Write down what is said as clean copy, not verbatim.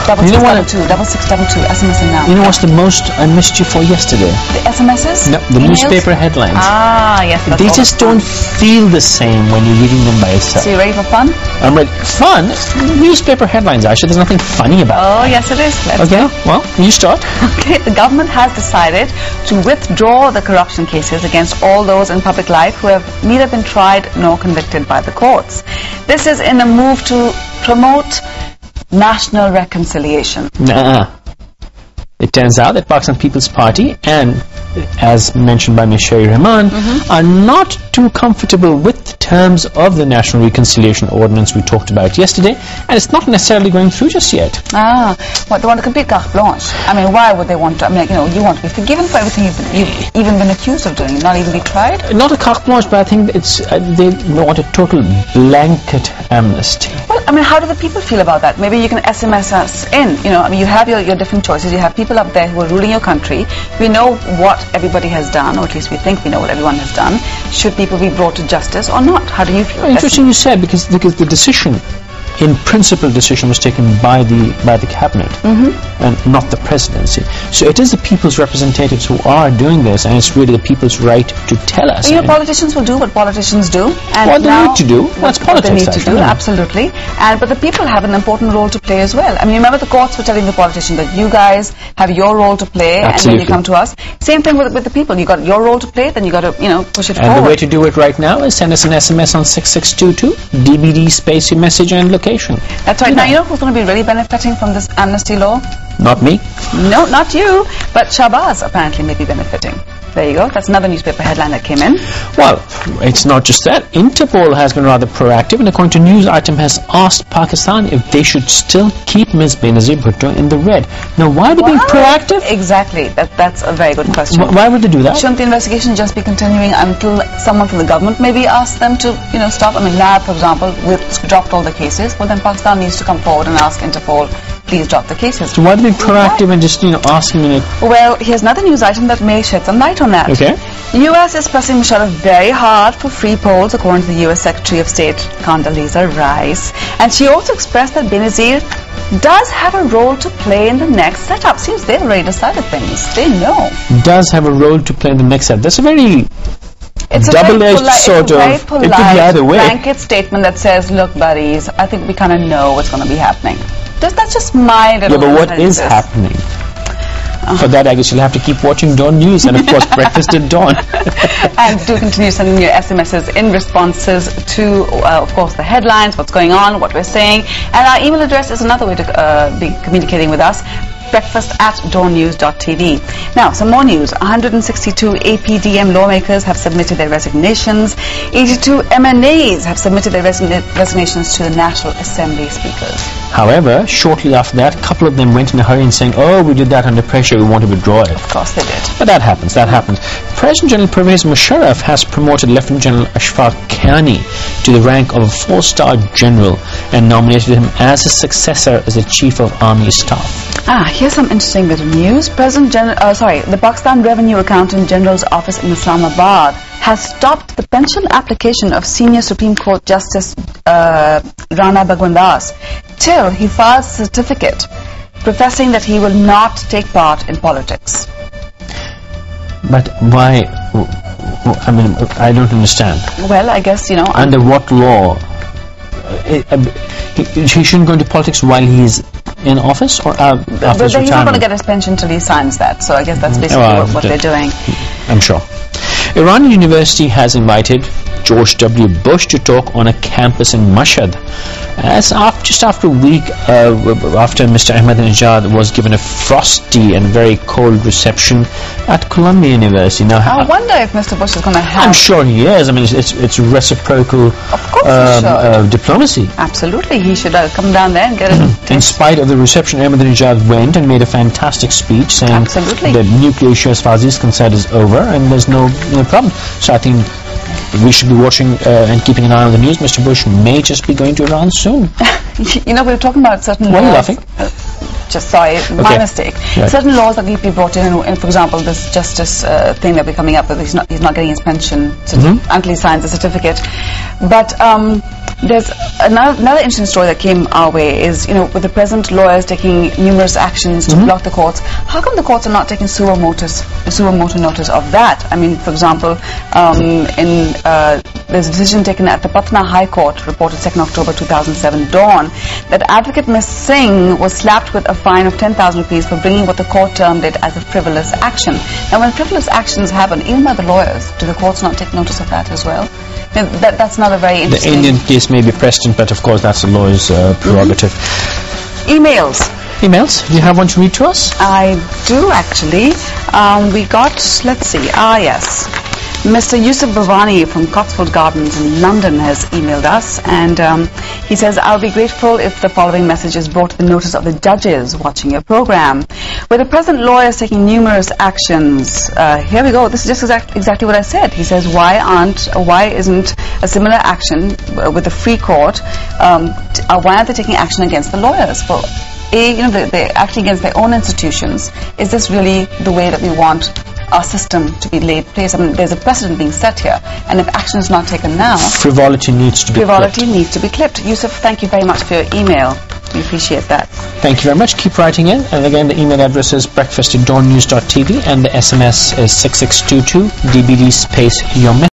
6622, SMS now. You know what's the most I missed you for yesterday? The SMSs? No, the emails? newspaper headlines. Ah, yes. They just don't feel the same when you're reading them by yourself. So you ready for fun? I'm ready. Fun? Newspaper headlines, Aisha. There's nothing funny about it. Oh, yes it is. Let's Okay, go. well, you start. Okay, the government has decided to withdraw the corruption cases against all those in public life who have neither been tried nor convicted by the courts. This is in a move to promote national reconciliation. Nah. It turns out that Pakistan People's Party and, as mentioned by Ms. Sherry Rahman, are not too comfortable with the terms of the National Reconciliation Ordinance we talked about yesterday, and it's not necessarily going through just yet. Ah, what, they want a complete carte blanche? I mean, why would they want to? I mean, you know, you want to be forgiven for everything you've even been accused of doing, not even be tried? Not a carte blanche, but I think it's they want a total blanket amnesty. Well, I mean, how do the people feel about that? Maybe you can SMS us in. You know, I mean, you have your different choices. You have people up there who are ruling your country. We know what everybody has done, or at least we think we know what everyone has done. Should people be brought to justice or not? How do you feel? Interesting you said, because the decision, in principle decision, was taken by the cabinet and not the presidency. So it is the people's representatives who are doing this, and it's really the people's right to tell us. You know, politicians will do what politicians do, and what they need to do. That's politics. What they need to do, absolutely. But the people have an important role to play as well. I mean, remember the courts were telling the politicians that you guys have your role to play, and then you come to us. Same thing with the people. You got your role to play, then you got to push it forward. And the way to do it right now is send us an SMS on 6622, DBD space your message and location. That's right. Now, you know who's going to be really benefiting from this amnesty law? Not me. No, not you. But Shahbaz apparently may be benefiting. There you go. That's another newspaper headline that came in. Well, it's not just that. Interpol has been rather proactive, and according to news item, has asked Pakistan if they should still keep Ms. Benazir Bhutto in the red. Now, why are they being proactive? Exactly. That's a very good question. Why would they do that? Shouldn't the investigation just be continuing until someone from the government maybe asks them to, stop? I mean, NAB, for example, dropped all the cases. Well, then Pakistan needs to come forward and ask Interpol, please drop the cases. So why are they being proactive and just, asking them? Well, here's another news item that may shed some light on that. Okay. The U.S. is pressing Musharraf very hard for free polls, according to the U.S. Secretary of State, Condoleezza Rice. And she also expressed that Benazir does have a role to play in the next setup. Seems they've already decided things. They know. Does have a role to play in the next setup. That's a very double-edged sort of. It could be either way. Blanket statement that says, "Look, buddies, I think we kind of know what's going to be happening." That's just my little. Yeah, but what is happening? For that, I guess you'll have to keep watching Dawn News and, of course, Breakfast at Dawn. And do continue sending your SMSs in responses to, of course, the headlines, what's going on, what we're saying. And our email address is another way to be communicating with us. breakfast@dawnnews.tv. Now, some more news. 162 APDM lawmakers have submitted their resignations. 82 MNAs have submitted their resignations to the National Assembly speakers. However, shortly after that, a couple of them went in a hurry and saying, "Oh, we did that under pressure, we want to withdraw it." Of course they did. But that happens. President General Pervez Musharraf has promoted Lieutenant General Ashfaq Kiani to the rank of a 4-star general and nominated him as his successor as the Chief of Army Staff. Here's some interesting bit of news. The Pakistan Revenue Accountant General's office in Islamabad has stopped the pension application of Senior Supreme Court Justice Rana Bhagwandas till he files a certificate professing that he will not take part in politics. But why? I mean, I don't understand. Well, I guess, under what law? He shouldn't go into politics while he's in office or after his retirement? He's not going to get his pension till he signs that. So I guess that's basically what they're doing. I'm sure. Iran University has invited George W. Bush to talk on a campus in Mashhad. Just after a week after Mr. Ahmadinejad was given a frosty and very cold reception at Columbia University. Now, I wonder if Mr. Bush is going to have... I'm sure he is. I mean, it's reciprocal diplomacy. Absolutely. He should come down there and get it. In spite of the reception, Ahmadinejad went and made a fantastic speech saying that nuclear issue as far as he's concerned is over and there's no problem. So I think we should be watching and keeping an eye on the news. Mr. Bush may just be going to Iran soon. We were talking about certain laws. Why are you laughing? My mistake. Right. Certain laws that need to be brought in, and for example, this justice thing that we're coming up with, he's not getting his pension until he signs the certificate. But There's another interesting story that came our way is, with the present lawyers taking numerous actions to block the courts, how come the courts are not taking suo motu notice of that? I mean, for example, there's a decision taken at the Patna High Court, reported 2nd October 2007 dawn, that advocate Ms. Singh was slapped with a fine of 10,000 rupees for bringing what the court termed it as a frivolous action. Now, when frivolous actions happen, even by the lawyers, do the courts not take notice of that as well? That's not a very interesting... The Indian case may be precedent, but of course that's the lawyer's prerogative. Emails. Emails? Do you have one to read to us? I do, actually. We got, let's see, yes. Mr. Yusuf Bhavani from Cotswold Gardens in London has emailed us, and he says, I'll be grateful if the following message is brought to the notice of the judges watching your program. With the present lawyers taking numerous actions, here we go, this is just exactly what I said. He says, why isn't a similar action with the free court, why aren't they taking action against the lawyers? Well, they're acting against their own institutions. Is this really the way that we want our system to be laid place? I mean, there's a precedent being set here, and if action is not taken now, frivolity needs to be clipped. Yusuf, thank you very much for your email. We appreciate that. Thank you very much. Keep writing in, and again, the email address is breakfast@dawnnews.tv, and the SMS is 6622 DBD space your message.